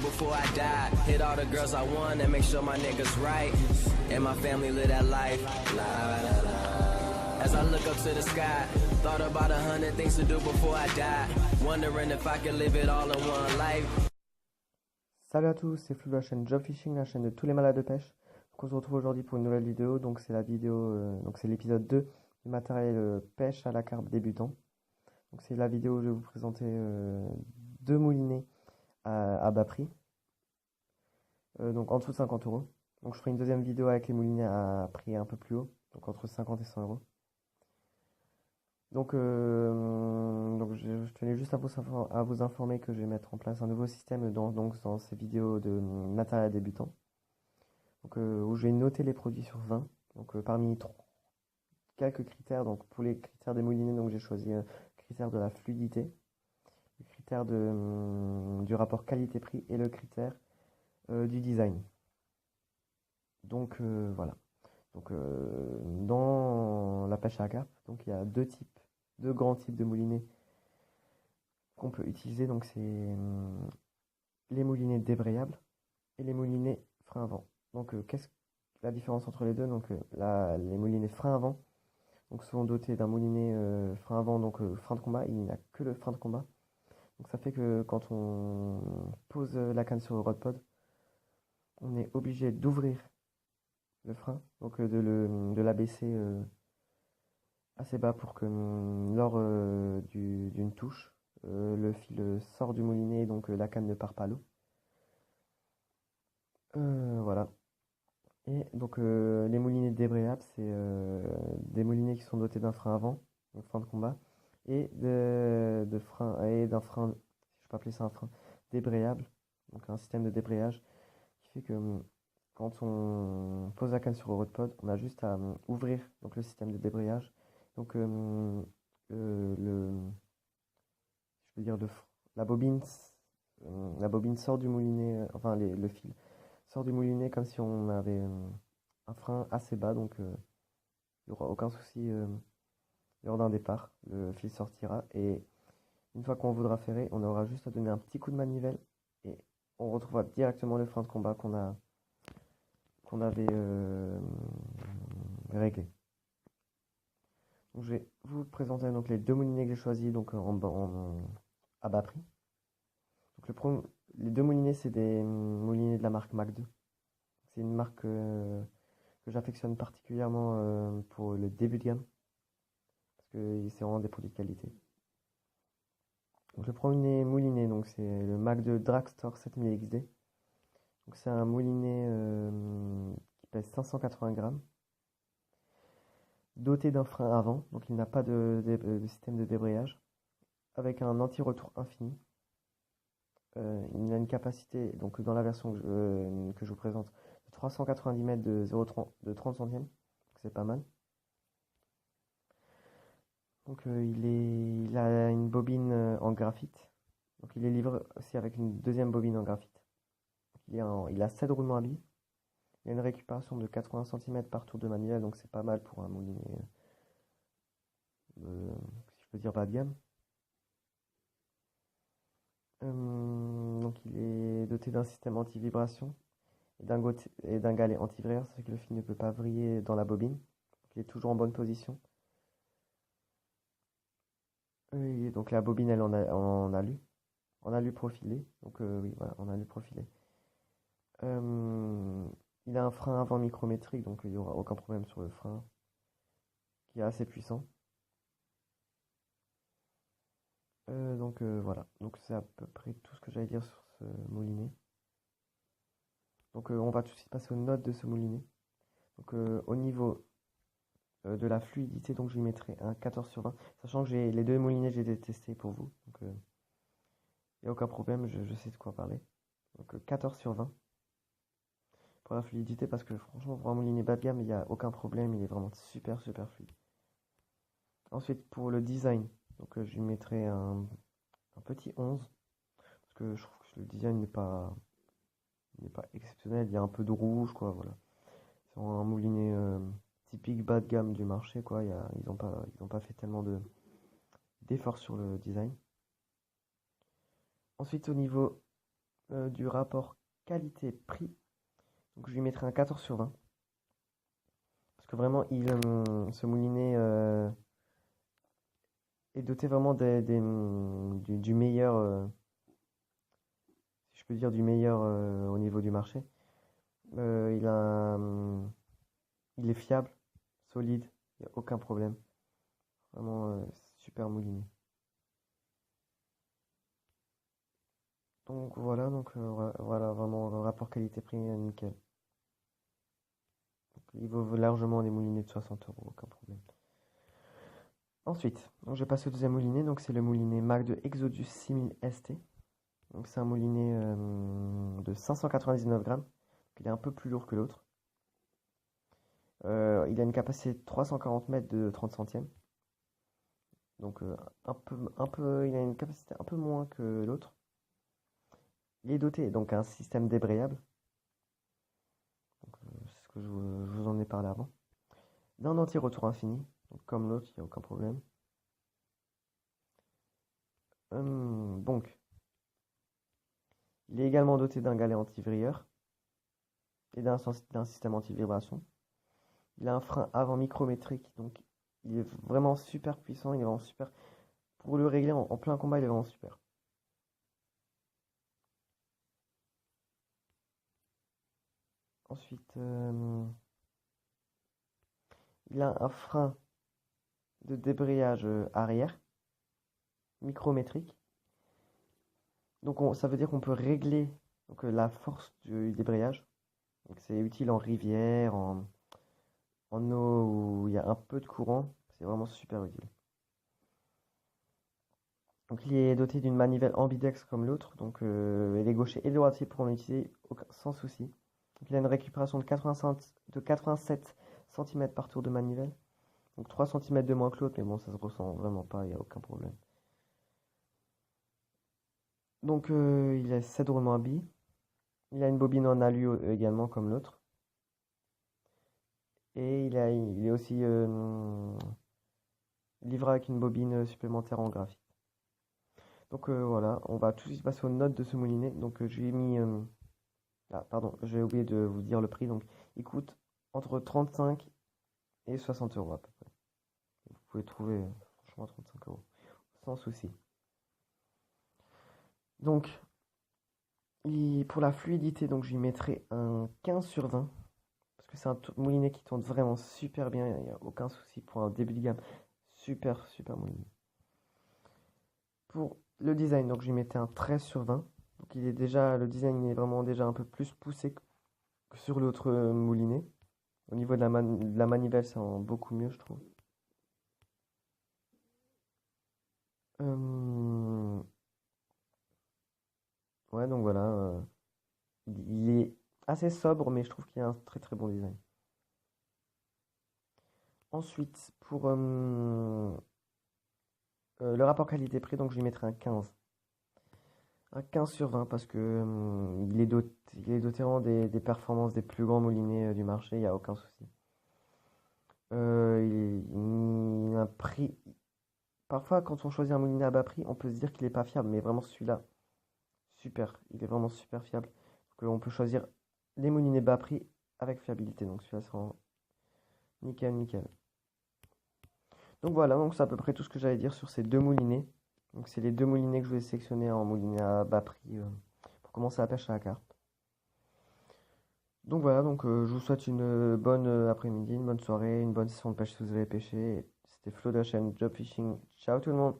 before I die. Hit all the girls I want and make sure my niggas right. And my family live that life. La, la, la. As I look up to the sky, thought about 100 things to do before I die. Wondering if I could live it all in one life. Salut à tous, c'est Flou de la chaîne Job Fishing, la chaîne de tous les malades de pêche. Donc on se retrouve aujourd'hui pour une nouvelle vidéo. Donc c'est la vidéo, donc c'est l'épisode 2 du matériel pêche à la carpe débutant. Donc c'est la vidéo où je vais vous présenter deux moulinets à bas prix. Donc en dessous de 50 €. Donc je ferai une deuxième vidéo avec les moulinets à prix un peu plus haut, donc entre 50 et 100 €. Donc je tenais juste à vous informer que je vais mettre en place un nouveau système dans ces vidéos de matériel débutant. Donc, où je vais noter les produits sur 20. Donc parmi quelques critères, donc pour les critères des moulinets, donc j'ai choisi le critère de la fluidité, le critère du rapport qualité-prix et le critère du design. Donc voilà. Donc dans la pêche à la carpe, donc il y a deux grands types de moulinets qu'on peut utiliser. Donc c'est les moulinets débrayables et les moulinets frein à vent. Donc qu'est-ce que la différence entre les deux? Donc les moulinets frein à vent donc sont dotés d'un moulinet frein à vent, donc frein de combat. Il n'y a que le frein de combat. Donc ça fait que quand on pose la canne sur le rod pod, on est obligé d'ouvrir le frein, donc de l'abaisser assez bas pour que lors d'une touche, le fil sort du moulinet, donc la canne ne part pas à l'eau. Voilà. Et donc les moulinets débrayables, c'est des moulinets qui sont dotés d'un frein avant, donc frein de combat, et d'un frein, si je peux appeler ça un frein, débrayable, donc un système de débrayage qui fait que quand on pose la canne sur le rod pod, on a juste à ouvrir donc le système de débrayage. Donc je veux dire la bobine sort du moulinet, enfin le fil sort du moulinet comme si on avait un frein assez bas, donc il n'y aura aucun souci lors d'un départ. Le fil sortira et une fois qu'on voudra ferrer, on aura juste à donner un petit coup de manivelle et on retrouvera directement le frein de combat qu'on avait réglé. Donc, je vais vous présenter donc les deux moulinets que j'ai choisis donc à bas prix. Donc les deux moulinets, c'est des moulinets de la marque Mac 2. C'est une marque que j'affectionne particulièrement pour le début de gamme parce que c'est vraiment des produits de qualité. Donc le premier moulinet, donc c'est le Mac 2 Dragstore 7000 XD. Donc c'est un moulinet qui pèse 580 grammes, doté d'un frein avant, donc il n'a pas de système de débrayage, avec un anti-retour infini. Il a une capacité, donc dans la version que je vous présente, de 390 mètres de 30 centièmes, c'est pas mal. Donc il a une bobine en graphite, donc il est livré aussi avec une deuxième bobine en graphite. Il a 7 roulements à billes. Il y a une récupération de 80 cm par tour de manivelle, donc c'est pas mal pour un moulinet, si je peux dire bas de gamme. Donc il est doté d'un système anti-vibration et d'un galet anti-vrille, ce que le fil ne peut pas vriller dans la bobine. Donc, il est toujours en bonne position. Et donc la bobine elle en alu profilé. Donc oui voilà, en alu profilé. Il a un frein avant micrométrique, donc il n'y aura aucun problème sur le frein, qui est assez puissant. Donc voilà, donc c'est à peu près tout ce que j'allais dire sur ce moulinet. Donc on va tout de suite passer aux notes de ce moulinet. Donc au niveau de la fluidité, donc je lui mettrai un 14 sur 20, sachant que les deux moulinets j'ai testés pour vous, donc il n'y a aucun problème, je sais de quoi parler. Donc 14 sur 20 pour la fluidité, parce que franchement pour un moulinet bas de gamme il n'y a aucun problème, il est vraiment super fluide. Ensuite pour le design, donc je lui mettrai un petit 11, parce que je trouve que le design n'est pas exceptionnel, il y a un peu de rouge quoi, voilà. C'est un moulinet typique bas de gamme du marché quoi, ils ont pas fait tellement d'efforts sur le design. Ensuite au niveau du rapport qualité-prix, donc je lui mettrai un 14 sur 20. Parce que vraiment, ce moulinet est doté vraiment du meilleur, si je peux dire, du meilleur au niveau du marché. Il est fiable, solide, il n'y a aucun problème. Vraiment super moulinet. Donc voilà, voilà, vraiment un rapport qualité-prix nickel. Donc, il vaut largement des moulinets de 60 €, aucun problème. Ensuite, donc je passe au deuxième moulinet, donc c'est le moulinet MAC de Exodus 6000 ST. Donc c'est un moulinet de 599 grammes, il est un peu plus lourd que l'autre. Il a une capacité de 340 mètres de 30 centièmes. Donc il a une capacité un peu moins que l'autre. Il est doté donc d'un système débrayable. C'est ce que je vous en ai parlé avant. D'un anti-retour infini, donc comme l'autre, il n'y a aucun problème. Donc, il est également doté d'un galet anti-vrilleur et d'un système anti-vibration. Il a un frein avant micrométrique, donc il est vraiment super puissant, il est vraiment super. Pour le régler en plein combat, il est vraiment super. Ensuite, il a un frein de débrayage arrière, micrométrique. Donc ça veut dire qu'on peut régler donc, la force du débrayage. Donc c'est utile en rivière, en eau où il y a un peu de courant. C'est vraiment super utile. Donc il est doté d'une manivelle ambidex comme l'autre. Donc il est gaucher et droitier pour en utiliser sans souci. Donc il a une récupération de 87 cm par tour de manivelle. Donc 3 cm de moins que l'autre, mais bon, ça se ressent vraiment pas, il n'y a aucun problème. Donc il a 7 roulements à billes. Il a une bobine en alu également comme l'autre. Et il est aussi livré avec une bobine supplémentaire en graphite. Donc voilà, on va tout de suite passer aux notes de ce moulinet. Donc j'ai mis... ah pardon, j'ai oublié de vous dire le prix. Donc il coûte entre 35 et 60 € à peu près. Vous pouvez trouver franchement 35 € sans souci. Donc pour la fluidité, donc je lui mettrai un 15 sur 20. Parce que c'est un moulinet qui tourne vraiment super bien. Il n'y a aucun souci pour un début de gamme. Super, super moulinet. Pour le design, donc je lui mettais un 13 sur 20. Donc le design est vraiment déjà un peu plus poussé que sur l'autre moulinet. Au niveau de la manivelle, c'est beaucoup mieux, je trouve. Ouais, donc voilà. Il est assez sobre, mais je trouve qu'il a un très très bon design. Ensuite, pour le rapport qualité-prix, donc je lui mettrai un 15. Un 15 sur 20 parce que il est doté vraiment des performances des plus grands moulinets du marché, il n'y a aucun souci. Il a un prix. Parfois, quand on choisit un moulinet à bas prix, on peut se dire qu'il n'est pas fiable, mais vraiment celui-là, super. Il est vraiment super fiable. Donc, on peut choisir les moulinets bas prix avec fiabilité. Donc celui-là, c'est vraiment nickel, nickel. Donc voilà, donc c'est à peu près tout ce que j'allais dire sur ces deux moulinets. Donc c'est les deux moulinets que je vais sélectionner en moulinet à bas prix pour commencer la pêche à la carpe. Donc voilà, donc je vous souhaite une bonne après-midi, une bonne soirée, une bonne session de pêche si vous avez pêché. C'était Flo de la chaîne Job Fishing. Ciao tout le monde!